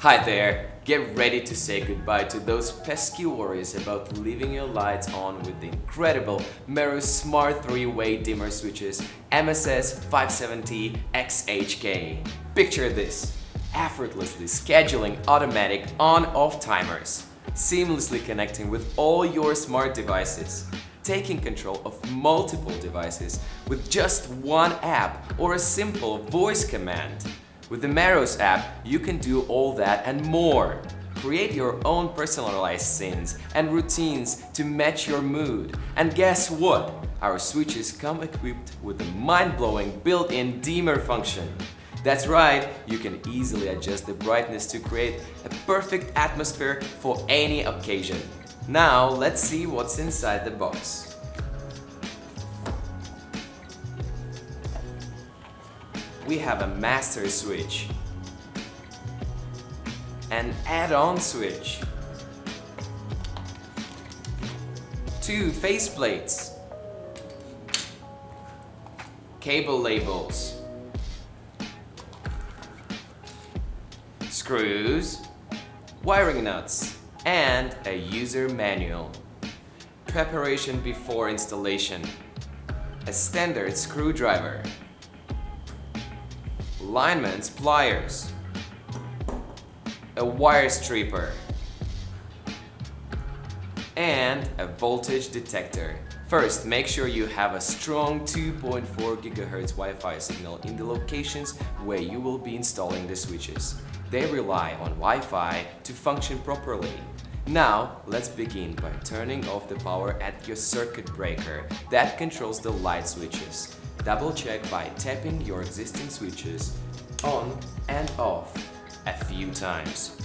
Hi there! Get ready to say goodbye to those pesky worries about leaving your lights on with the incredible Meross Smart 3-way dimmer switches MSS570 XHK. Picture this, effortlessly scheduling automatic on-off timers, seamlessly connecting with all your smart devices, taking control of multiple devices with just one app or a simple voice command. With the Meross app, you can do all that and more. Create your own personalized scenes and routines to match your mood. And guess what? Our switches come equipped with a mind-blowing built-in dimmer function. That's right, you can easily adjust the brightness to create a perfect atmosphere for any occasion. Now, let's see what's inside the box. We have a master switch, an add-on switch, 2 faceplates, cable labels, screws, wiring nuts, and a user manual. Preparation before installation, a standard screwdriver, lineman's pliers, a wire stripper, and a voltage detector. First, make sure you have a strong 2.4 GHz Wi-Fi signal in the locations where you will be installing the switches. They rely on Wi-Fi to function properly. Now, let's begin by turning off the power at your circuit breaker that controls the light switches. Double check by tapping your existing switches on and off a few times.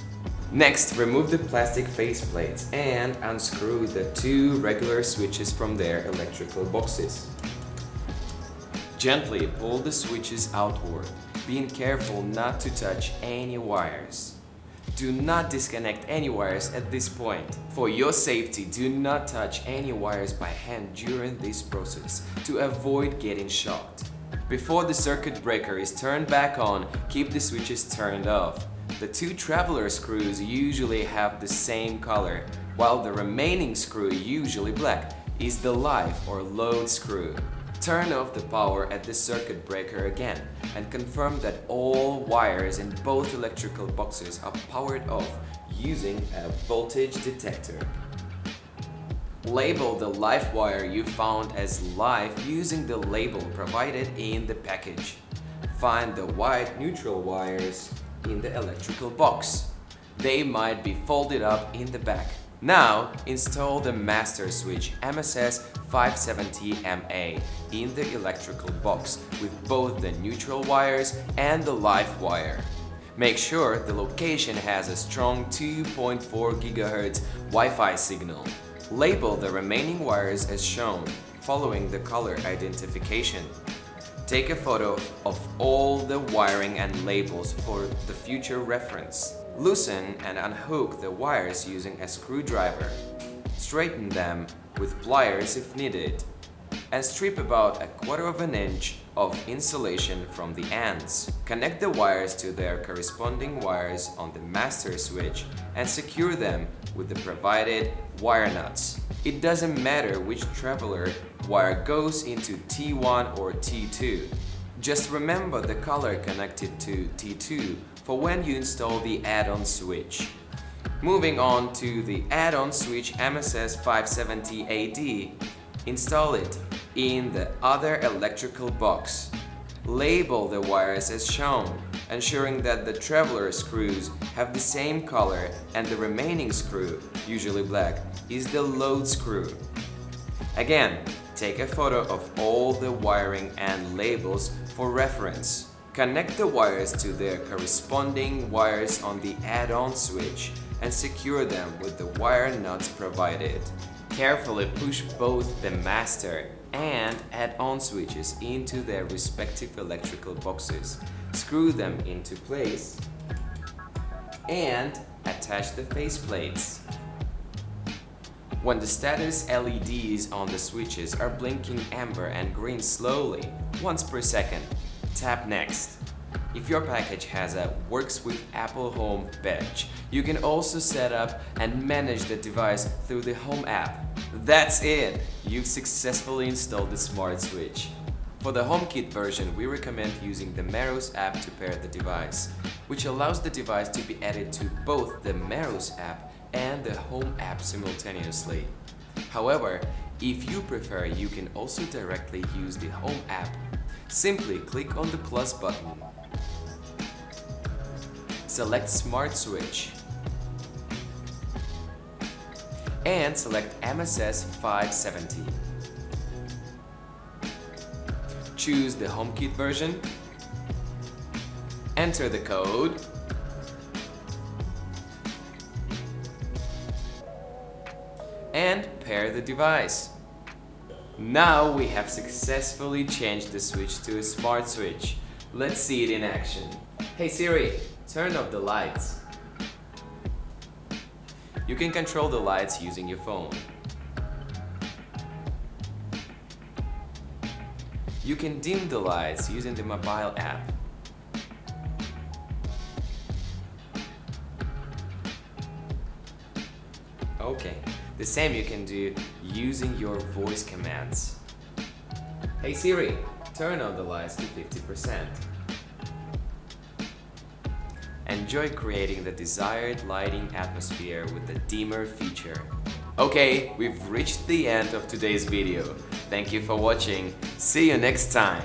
Next, remove the plastic faceplates and unscrew the 2 regular switches from their electrical boxes. Gently pull the switches outward, being careful not to touch any wires. Do not disconnect any wires at this point. For your safety, do not touch any wires by hand during this process to avoid getting shocked. Before the circuit breaker is turned back on, keep the switches turned off. The 2 traveler screws usually have the same color, while the remaining screw, usually black, is the live or load screw. Turn off the power at the circuit breaker again and confirm that all wires in both electrical boxes are powered off using a voltage detector. Label the live wire you found as live using the label provided in the package. Find the white neutral wires in the electrical box. They might be folded up in the back. Now, install the master switch MSS570MA in the electrical box with both the neutral wires and the live wire. Make sure the location has a strong 2.4 GHz Wi-Fi signal. Label the remaining wires as shown, following the color identification. Take a photo of all the wiring and labels for the future reference. Loosen and unhook the wires using a screwdriver. Straighten them with pliers if needed. And strip about 1/4 inch of insulation from the ends. Connect the wires to their corresponding wires on the master switch and secure them with the provided wire nuts. It doesn't matter which traveler wire goes into T1 or T2. Just remember the color connected to T2 for when you install the add-on switch. Moving on to the add-on switch MSS570AD, install it in the other electrical box. Label the wires as shown, ensuring that the traveler screws have the same color and the remaining screw, usually black, is the load screw. Again, take a photo of all the wiring and labels for reference. Connect the wires to their corresponding wires on the add-on switch and secure them with the wire nuts provided. Carefully push both the master and add-on switches into their respective electrical boxes. Screw them into place and attach the faceplates. When the status LEDs on the switches are blinking amber and green slowly, once per second, tap Next. If your package has a Works with Apple Home badge, you can also set up and manage the device through the Home app. That's it! You've successfully installed the smart switch. For the HomeKit version, we recommend using the Meross app to pair the device, which allows the device to be added to both the Meross app and the Home app simultaneously. However, if you prefer, you can also directly use the Home app. Simply click on the plus button. Select Smart Switch and select MSS570. Choose the HomeKit version, enter the code, and pair the device. Now we have successfully changed the switch to a smart switch. Let's see it in action. Hey Siri, turn off the lights. You can control the lights using your phone. You can dim the lights using the mobile app. Okay, the same you can do using your voice commands. Hey Siri, turn on the lights to 50%. Enjoy creating the desired lighting atmosphere with the dimmer feature. Okay, we've reached the end of today's video. Thank you for watching. See you next time.